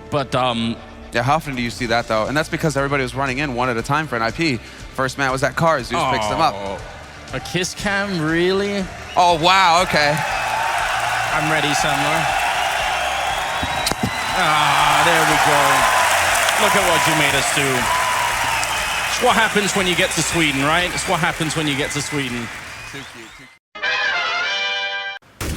But yeah, how often do you see that though? And that's because everybody was running in one at a time for an IP. First man was that car, Zeus picks them up. A kiss cam, really? Oh wow, okay. I'm ready, Sandler. Ah, there we go. Look at what you made us do. It's what happens when you get to Sweden, right? It's what happens when you get to Sweden. Too cute, too cute.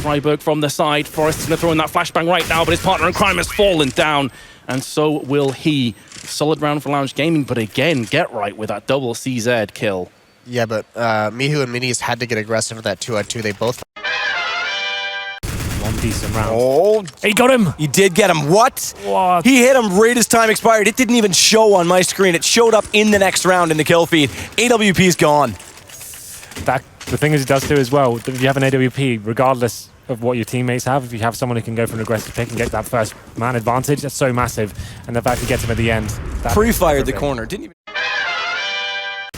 Freiburg from the side. Forrest's going to throw in that flashbang right now, but his partner in crime has fallen down. And so will he. Solid round for Lounge Gaming, but again, get right with that double CZ kill. Yeah, but Mihu and Minis had to get aggressive with that 2-on-2. They both... One decent round. Oh, He got him! he did get him. What? What? He hit him right as time expired. It didn't even show on my screen. It showed up in the next round in the kill feed. AWP's gone. The thing is, it does too as well. If you have an AWP, regardless of what your teammates have, if you have someone who can go for an aggressive pick and get that first man advantage, that's so massive. And the fact he gets him at the end. Pre-fired the corner. Didn't even...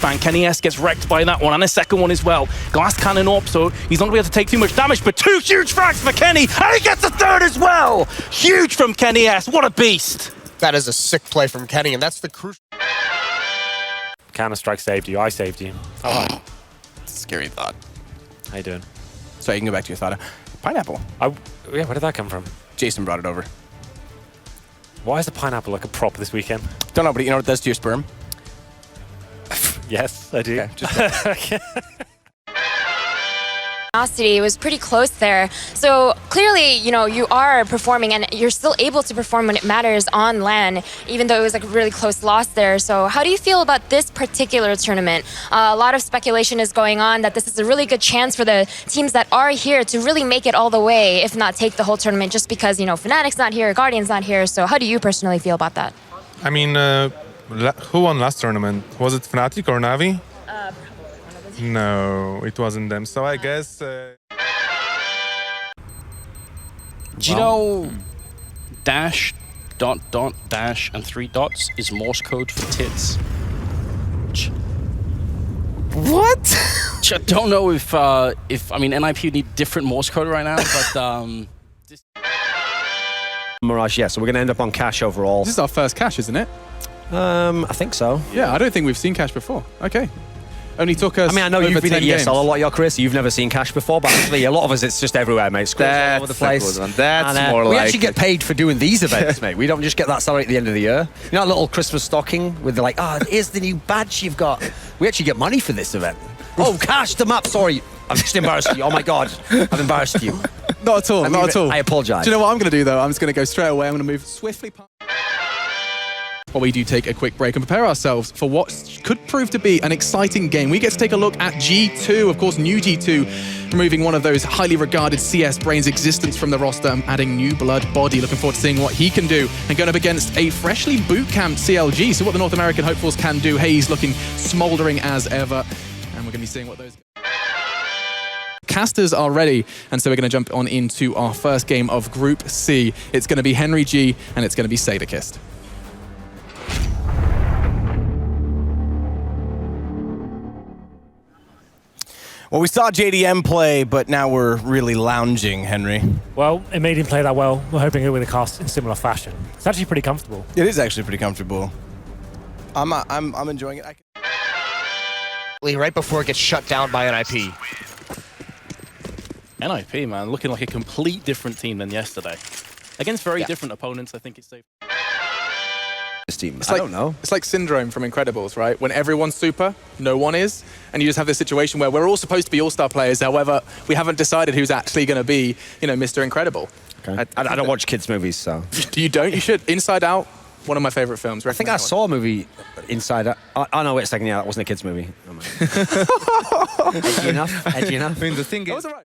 Bang, Kenny S gets wrecked by that one, and a second one as well. Glass cannon up, so he's not going to be able to take too much damage, but two huge frags for Kenny, and he gets a third as well! Huge from Kenny S, what a beast! That is a sick play from Kenny, and that's the crucial... Counter-Strike saved you, I saved you. Oh, it's a scary thought. How you doing? So you can go back to your thought. Pineapple. Yeah, where did that come from? Jason brought it over. Why is the pineapple like a prop this weekend? Don't know, but you know what it does to your sperm? Yes, I do. Okay, just It was pretty close there. So clearly, you know, you are performing and you're still able to perform when it matters on LAN, even though it was like a really close loss there. So how do you feel about this particular tournament? A lot of speculation is going on that this is a really good chance for the teams that are here to really make it all the way, if not take the whole tournament, just because, you know, Fnatic's not here, Guardian's not here. So how do you personally feel about that? I mean, who won last tournament? Was it Fnatic or Navi? No, it wasn't them. So I guess... Do you know dash, dot, dot, dash, and 3 dots is Morse code for tits? What? I don't know if I mean, NIP would need different Morse code right now, but... Mirage, yeah, so we're going to end up on cash overall. This is our first cash, isn't it? I think so. Yeah, I don't think we've seen cash before. Okay. Only took us. I mean, I know over you've been 10 at ESL games. a lot, you're Chris. You've never seen cash before, but actually, a lot of us, it's just everywhere, mate. Scrolls all over the place. That's more we like actually get paid for doing these events, mate. We don't just get that salary at the end of the year. You know, that little Christmas stocking with the like, here's the new badge you've got. We actually get money for this event. Oh, cash the map. Sorry, I've just embarrassed you. Oh my God, I've embarrassed you. Not at all. Not at all. I apologize. Do you know what I'm going to do though? I'm just going to go straight away. I'm going to move swiftly past. While we do take a quick break and prepare ourselves for what could prove to be an exciting game, we get to take a look at G2, of course, new G2, removing one of those highly regarded CS brains' existence from the roster and adding new blood body. Looking forward to seeing what he can do and going up against a freshly boot-camped CLG. So what the North American hopefuls can do. Hayes looking smoldering as ever, and we're going to be seeing what those... Casters are ready, and so we're going to jump on into our first game of Group C. It's going to be Henry G, and it's going to be Sadakist. Well, we saw JDM play, but now we're really lounging, Henry. Well, it made him play that well. We're hoping it would have cast in similar fashion. It's actually pretty comfortable. It is actually pretty comfortable. I'm enjoying it. Right before it gets shut down by NIP. NIP, man, looking like a complete different team than yesterday. Against very different opponents, I think it's safe. This team, I don't know. It's like Syndrome from Incredibles, right? When everyone's super, no one is. And you just have this situation where we're all supposed to be all-star players. However, we haven't decided who's actually going to be, you know, Mr. Incredible. Okay. I don't watch kids' movies, so... You don't? You should. Inside Out, one of my favorite films. I think I saw a movie, Inside Out. Oh, no, wait a second. Yeah, that wasn't a kids' movie. Edgy enough? Edgy enough? I mean, the thing is... That was all right.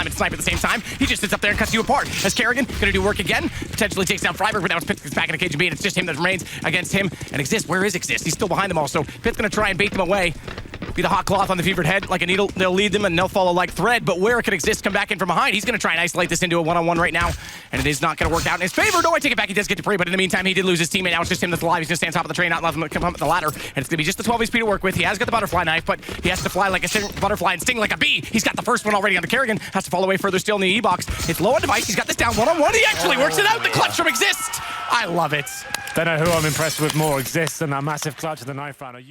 And snipe at the same time. He just sits up there and cuts you apart. As Kerrigan gonna do work again, potentially takes down Freiburg, but now it's Pitts gets back in the KGB, and it's just him that remains against him. And Exist, where is Exist? He's still behind them all, so Pitt's gonna try and bait them away. be the hot cloth on the fevered head like a needle. They'll lead them and they'll follow like thread. But where it could exist, come back in from behind. He's going to try and isolate this into a one-on-one right now. And it is not going to work out in his favor. No, I take it back. He does get to free. But in the meantime, he did lose his teammate. Now it's just him that's alive. He's going to stay on top of the train, not let him come up the ladder. And it's going to be just the 12 HP to work with. He has got the butterfly knife, but he has to fly like a butterfly and sting like a bee. He's got the first one already on the Kerrigan. Has to fall away further still in the E-box. It's low on device. He's got this down one-on-one. He actually works it out. The clutch from Exist. I love it. Don't know who I'm impressed with more, Exist than that massive clutch of the knife round.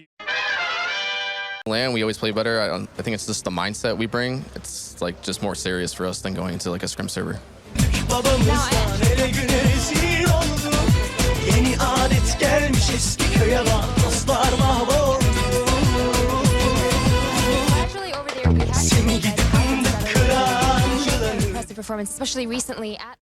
LAN, we always play better. I think it's just the mindset we bring. It's like just more serious for us than going into like a scrim server. Impressive performance, especially recently at.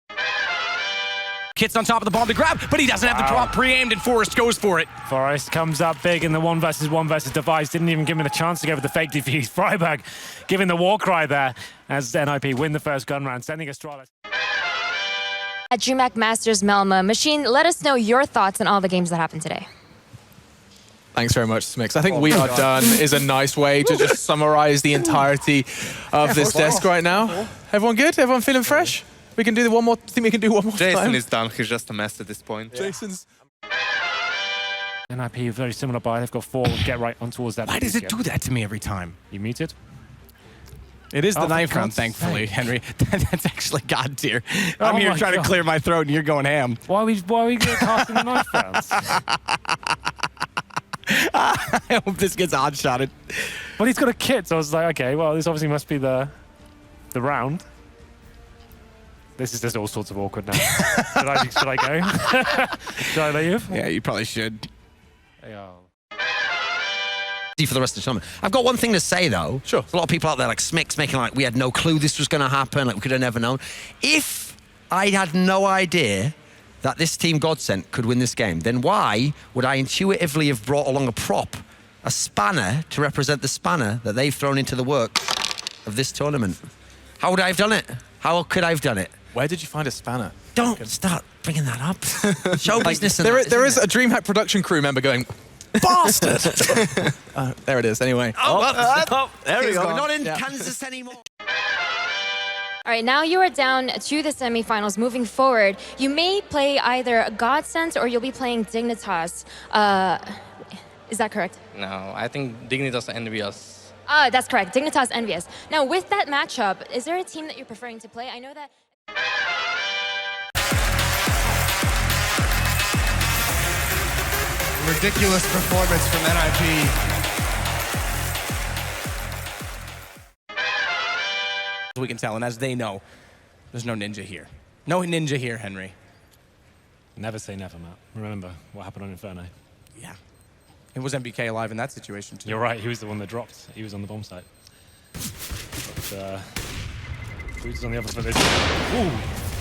Kit's on top of the bomb to grab, but he doesn't have the drop pre-aimed, and Forrest goes for it. Forrest comes up big in the 1v1 versus device. Didn't even give him the chance to go with the fake defuse. Freiburg giving the war cry there as NIP win the first gun round, sending Astralis. At DreamHack Masters Malmö, Machine, let us know your thoughts on all the games that happened today. Thanks very much, Smix. I think we are done is a nice way to just summarize the entirety of this desk right now. Everyone good? Everyone feeling fresh? We can do the one more. Think we can do one more Jason time? is done. He's just a mess at this point. Yeah. Jason's. NIP, very similar buy. They've got 4. Get right on towards that. Why does it do that to me every time? You muted? It is the knife round, God's thankfully, sake. Henry. That's actually God tier. I'm here trying to clear my throat, and you're going ham. Why are we casting the knife rounds? I hope this gets odd-shotted. Well, he's got a kit, so I was like, okay, well, this obviously must be the round. This is just all sorts of awkward now. Should I go? Should I leave? Yeah, you probably should. For the rest of the tournament. I've got one thing to say, though. Sure. There's a lot of people out there like Smix making like we had no clue this was going to happen, like we could have never known. If I had no idea that this team Godsent could win this game, then why would I intuitively have brought along a prop, a spanner, to represent the spanner that they've thrown into the work of this tournament? How would I have done it? How could I have done it? Where did you find a spanner? Don't start bringing that up. Show business. And there is a DreamHack production crew member going, bastard! There it is, anyway. There we go. gone. We're not in Yeah. Kansas anymore. All right, now you are down to the semifinals. Moving forward, you may play either Godsent or you'll be playing Dignitas. Is that correct? No, I think Dignitas and Envious. That's correct. Dignitas Envious. Now, with that matchup, is there a team that you're preferring to play? I know that. Ridiculous performance from NIP. We can tell, and as they know, there's no ninja here. No ninja here, Henry. Never say never, Matt. Remember what happened on Inferno. Yeah. It was MBK alive in that situation, too. You're right, he was the one that dropped. He was on the bomb site. But, Boots on the other foot. Ooh,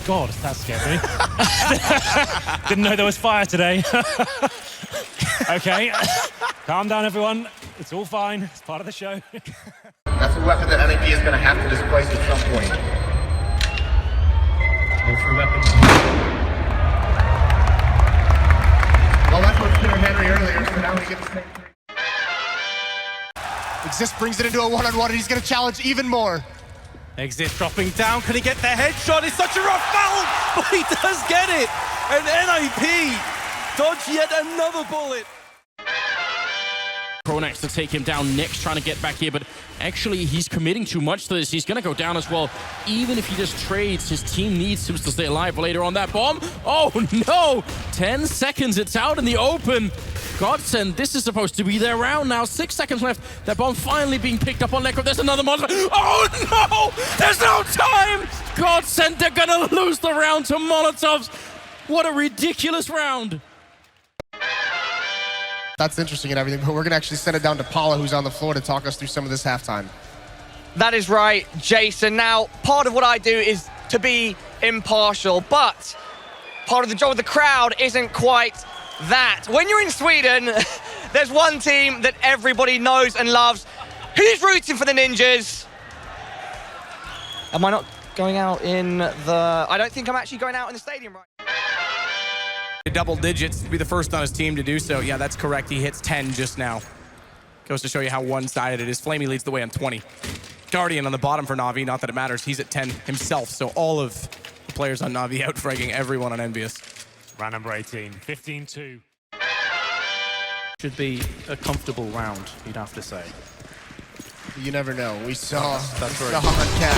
God, that scared me. Didn't know there was fire today. Okay, calm down, everyone. It's all fine. It's part of the show. That's a weapon that NAP is going to have to displace at some point. Go for weapons. Well, that's what Peter Henry earlier, so now we get the same thing. Exist brings it into a one-on-one, and he's going to challenge even more. Exist dropping down. Can he get the headshot? It's such a rough foul, but he does get it. And NIP dodge yet another bullet. Pronex to take him down next, trying to get back here, but actually he's committing too much to this. He's gonna go down as well. Even if he just trades, his team needs him to stay alive later on that bomb. Oh no! 10 seconds, it's out in the open. Godsend, this is supposed to be their round now. 6 seconds left. That bomb finally being picked up on Necro. There's another monster. Oh no! There's no time! Godsend, they're gonna lose the round to Molotovs. What a ridiculous round. That's interesting and everything, but we're going to actually send it down to Paula, who's on the floor, to talk us through some of this halftime. That is right, Jason. Now, part of what I do is to be impartial, but part of the job of the crowd isn't quite that. When you're in Sweden, there's one team that everybody knows and loves. Who's rooting for the Ninjas? Am I not going out in the... I don't think I'm actually going out in the stadium right now. Double digits to be the first on his team to do so. Yeah, that's correct. He hits 10 just now. Goes to show you how one-sided it is. Flamey leads the way on 20. Guardian on the bottom for Na'Vi, not that it matters. He's at 10 himself, so all of the players on Na'Vi out-fragging everyone on Envious. Round number 18, 15-2. Should be a comfortable round, you'd have to say. You never know. We saw That's on right. Cat.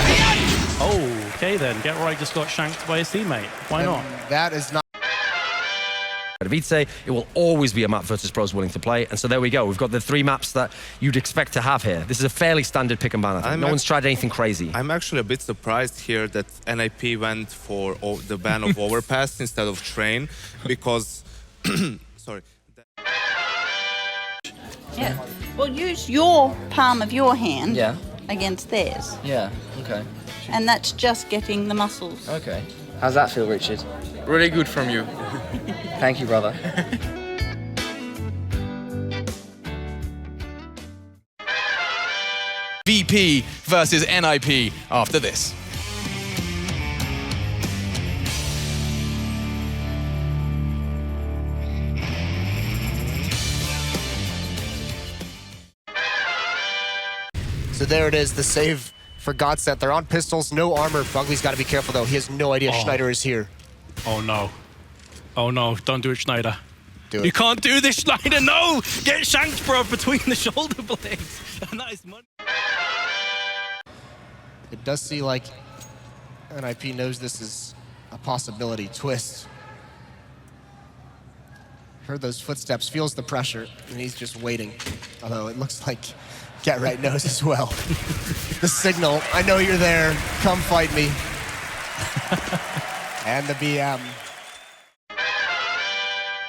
Oh, okay then. Get right just got shanked by his teammate. Why not? That is not. Katowice, it will always be a map Virtus Pro is willing to play. And so there we go. We've got the 3 maps that you'd expect to have here. This is a fairly standard pick and ban. I think. No one's tried anything crazy. I'm actually a bit surprised here that NIP went for the ban of Overpass instead of Train, because... sorry. Yeah. Well, use your palm of your hand Yeah. against theirs. Yeah, okay. And that's just getting the muscles. Okay. How's that feel, Richard? Really good from you. Thank you, brother. VP versus NIP after this. So there it is, the save for Godset. They're on pistols, no armor. Fugly's got to be careful, though. He has no idea Schneider is here. Oh no. Oh no, don't do it, Schneider. Do it. You can't do this, Schneider, no! Get shanked, bro, between the shoulder blades. And that is money. It does see like NIP knows this is a possibility. Twist. Heard those footsteps, feels the pressure, and he's just waiting. Although it looks like Get Right knows as well. The signal, I know you're there, come fight me. And the BM.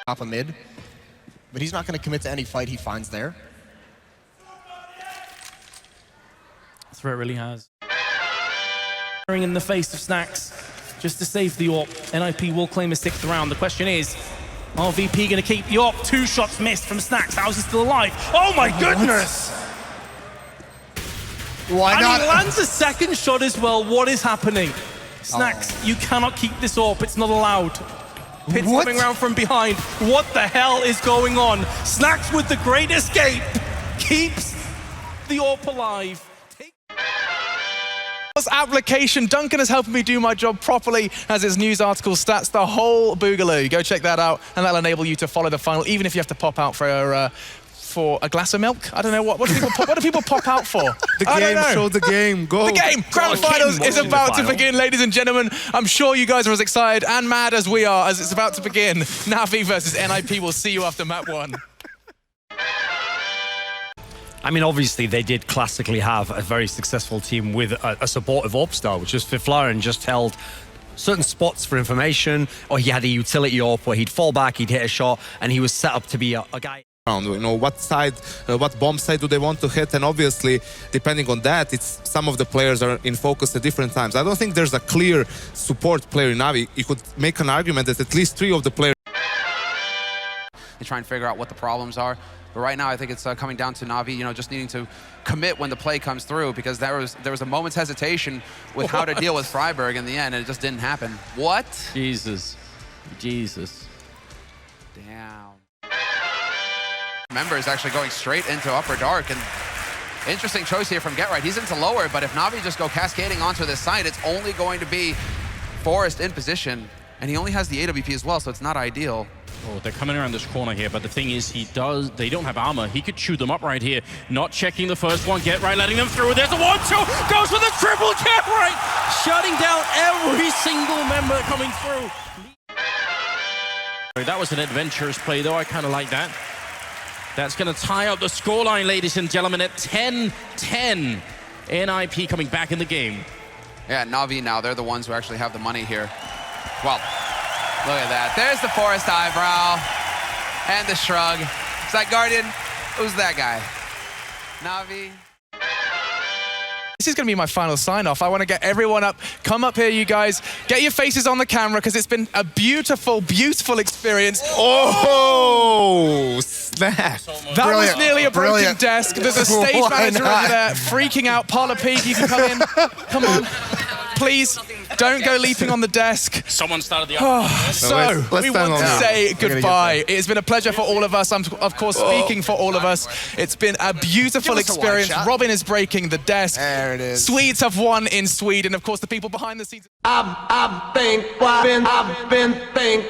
Top of mid. But he's not going to commit to any fight he finds there. That's where it really has. In the face of Snacks, just to save the AWP. NIP will claim a 6th round. The question is, are VP going to keep the AWP? 2 shots missed from Snacks. How is he still alive? Oh my goodness! Why and not? he lands a 2nd shot as well. What is happening? Snacks, you cannot keep this AWP. It's not allowed. Pitts coming around from behind. What the hell is going on? Snacks with the great escape keeps the AWP alive. Application. Duncan is helping me do my job properly as his news article stats the whole boogaloo. Go check that out, and that'll enable you to follow the final, even if you have to pop out for a glass of milk. I don't know what do people pop out for? The game, show the game, go. The game, Grand Finals is about to begin, ladies and gentlemen. I'm sure you guys are as excited and mad as we are as it's about to begin. Na'Vi versus NIP. We'll see you after map 1. I mean, obviously, they did classically have a very successful team with a supportive AWP star, which was Fiflaren just held certain spots for information, or he had a utility AWP where he'd fall back, he'd hit a shot, and he was set up to be a guy. You know, what side, what bomb side do they want to hit? And obviously, depending on that, it's some of the players are in focus at different times. I don't think there's a clear support player in Na'Vi. You could make an argument that at least 3 of the players and try and figure out what the problems are. But right now, I think it's coming down to Na'Vi, you know, just needing to commit when the play comes through, because there was a moment's hesitation with how to deal with Freiburg in the end, and it just didn't happen. What? Jesus. Damn. Member is actually going straight into upper dark, and interesting choice here from Get Right. He's into lower, but if Na'Vi just go cascading onto this side, it's only going to be Forrest in position, and he only has the AWP as well, so it's not ideal. Oh, they're coming around this corner here, but the thing is, they don't have armor. He could chew them up right here. Not checking the first one. Get Right, letting them through. There's a 1-2. Goes for the triple. Get Right, shutting down every single member coming through. That was an adventurous play, though. I kind of like that. That's going to tie up the scoreline, ladies and gentlemen, at 10-10. NIP coming back in the game. Yeah, Na'Vi now, they're the ones who actually have the money here. Well, look at that. There's the Forest eyebrow and the shrug. Is that Guardian? Who's that guy? Na'Vi. This is going to be my final sign-off. I want to get everyone up. Come up here, you guys. Get your faces on the camera, because it's been a beautiful, beautiful experience. Oh, snap. That was nearly a broken desk. There's a stage manager over there freaking out. Parla Pete, you can come in. Come on. please don't go leaping on the desk. Someone started the So, we want to say goodbye. It has been a pleasure for all of us. I'm, of course, speaking for all of us. It's been a beautiful experience. Robin is breaking the desk. There it is. Swedes have won in Sweden. Of course, the people behind the scenes. I've been thinking.